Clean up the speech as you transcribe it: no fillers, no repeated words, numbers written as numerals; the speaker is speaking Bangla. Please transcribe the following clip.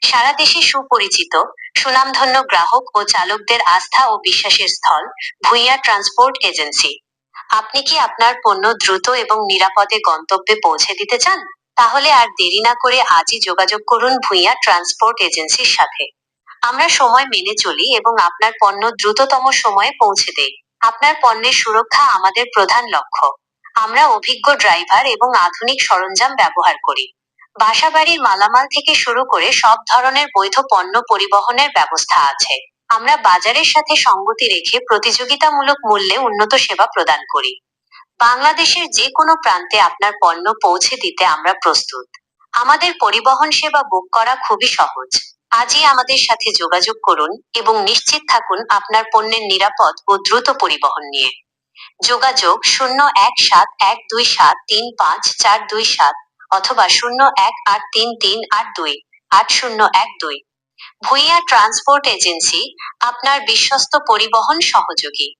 সারা দেশে সুপরিচিত, সুনামধন্য গ্রাহক ও চালকদের আস্থা ও বিশ্বাসের স্থল ভূঁইয়া ট্রান্সপোর্ট এজেন্সি। আপনি কি আপনার পণ্য দ্রুত এবং নিরাপদে গন্তব্যে পৌঁছে দিতে চান? তাহলে আর দেরি না করে আজই যোগাযোগ করুন ভূঁইয়া ট্রান্সপোর্ট এজেন্সির সাথে। আমরা সময় মেনে চলি এবং আপনার পণ্য দ্রুততম সময়ে পৌঁছে দেই। আপনার পণ্যের সুরক্ষা আমাদের প্রধান লক্ষ্য। আমরা অভিজ্ঞ ড্রাইভার এবং আধুনিক সরঞ্জাম ব্যবহার করি। বাসাবাড়ির মালামাল থেকে শুরু করে সব ধরনের বৈধ পণ্য পরিবহনের ব্যবস্থা আছে। আমরা বাজারের সাথে সঙ্গতি রেখে প্রতিযোগিতামূলক মূল্যে উন্নত সেবা প্রদান করি। বাংলাদেশের যে কোনো প্রান্তে আপনার পণ্য পৌঁছে দিতে আমরা প্রস্তুত। আমাদের পরিবহন সেবা বুক করা খুবই সহজ। আজই আমাদের সাথে যোগাযোগ করুন এবং নিশ্চিত থাকুন আপনার পণ্যের নিরাপদ ও দ্রুত পরিবহন নিয়ে। যোগাযোগ 017127354227 অথবা 018338288012। ভূঁইয়া ট্রান্সপোর্ট এজেন্সি, আপনার বিশ্বস্ত পরিবহন সহযোগী।